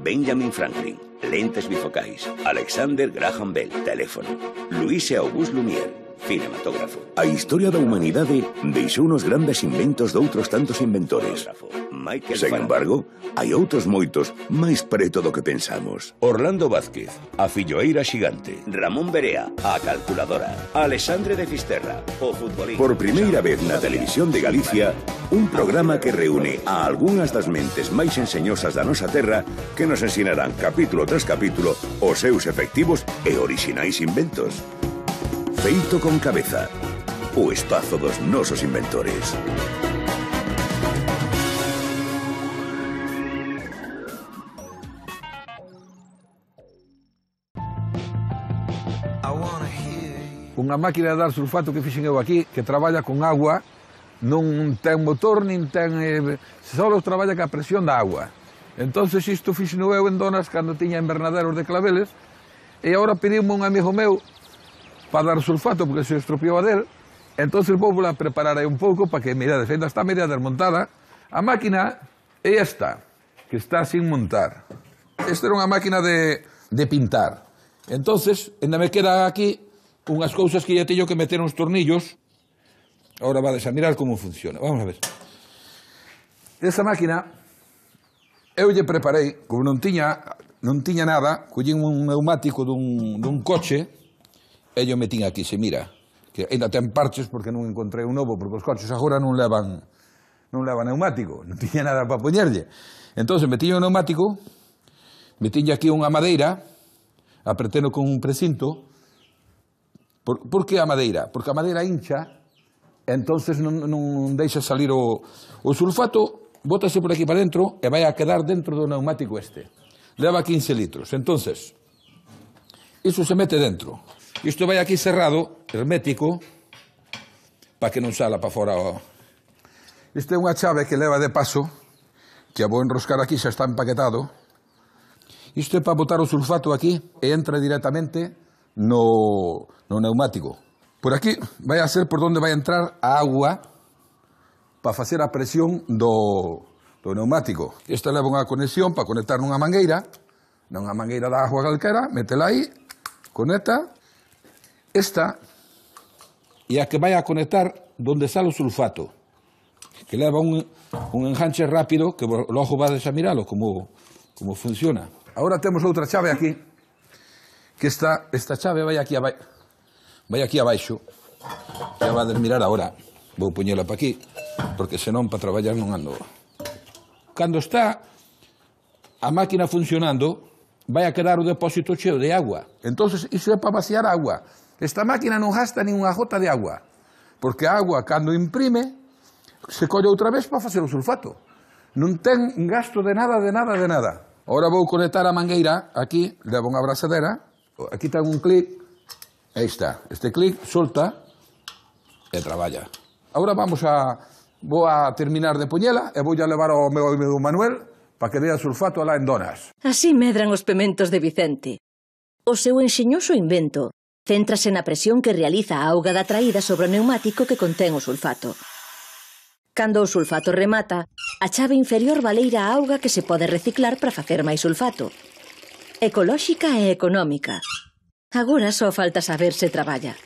Benjamin Franklin, lentes bifocais. Alexander Graham Bell, teléfono. Louis e Auguste Lumière, cinematógrafo. A historia da humanidade deixou nos grandes inventos de outros tantos inventores. Sen embargo, hai outros moitos máis preto do que pensamos. Orlando Vázquez, a filloeira xigante. Ramón Berea, a calculadora. Alexandre de Fisterra, o futbolista. Por primeira vez na televisión de Galicia, un programa que reúne a algunhas das mentes máis enseñosas da nosa terra que nos ensinarán capítulo tras capítulo os seus efectivos e orixinais inventos. Feito con cabeza. O espazo dos nosos inventores. Unha máquina de dar sulfato que fixen eu aquí, que traballa con agua, non ten motor, nin ten... só traballa ca presión da agua. Entonces isto fixen eu en Donas cando tiña invernaderos de claveles, e agora pedimos un amigo meu para dar sulfato, porque se estropeou a del, entonces vou a preparar aí un pouco para que, mirades, ainda está media desmontada. A máquina é esta, que está sin montar. Esta era unha máquina de pintar. Entonces, ainda me queda aquí unhas cousas que ya teño que meter uns tornillos. Ahora vades a mirar como funciona. Vamos a ver. Esa máquina, eu lle preparei, como non tiña nada, collín un neumático dun coche, e yo metín aquí, se mira, que ainda ten parches porque non encontrei un novo, porque os coches agora non levan neumático, non tiña nada para poñerlle. Entón, metín un neumático, metín aquí unha madeira, apreteno con un precinto. Por que a madeira? Porque a madeira hincha, entonces non deixa salir o sulfato, bótase por aquí para dentro e vai a quedar dentro do neumático este. Leva 15 litros. Entonces, iso se mete dentro. Isto vai aquí cerrado, hermético, para que non sala para fora. Isto é unha chave que leva de paso, que a vou enroscar aquí, xa está empaquetado. Isto é para botar o sulfato aquí e entra directamente no neumático. Por aquí vai a ser por onde vai entrar a agua para facer a presión do neumático. Esta leva unha conexión para conectar nunha mangueira da agua calquera, métela aí, conecta. Esta é a que vai a conectar donde sale o sulfato, que leva un enganche rápido que logo vades a miralo como funciona. Agora temos outra chave aquí, que esta chave vai aquí abaixo, xa vades mirar agora, vou poñela para aquí, porque senón para traballar non ando. Cando está a máquina funcionando, vai a quedar o depósito cheo de agua. Entonces, iso é para vaciar agua. Esta máquina non gasta nin unha gota de agua, porque a agua, cando imprime, se colle outra vez para facer o sulfato. Non ten gasto de nada. Agora vou conectar a mangueira, aquí, levo unha abraçadera, aquí ten un clic, aí está, este clic solta e traballa. Agora vou a terminar de poñela e vou a levar ao meu amigo Manuel para que dea sulfato alá en Donas. Así medran os pementos de Vicente. O seu enxeñoso invento céntrase na presión que realiza a auga da traída sobre o neumático que contén o sulfato. Cando o sulfato remata, a chave inferior baleira a auga que se pode reciclar para facer máis sulfato. Ecolóxica e económica. Agora só falta saber se traballa.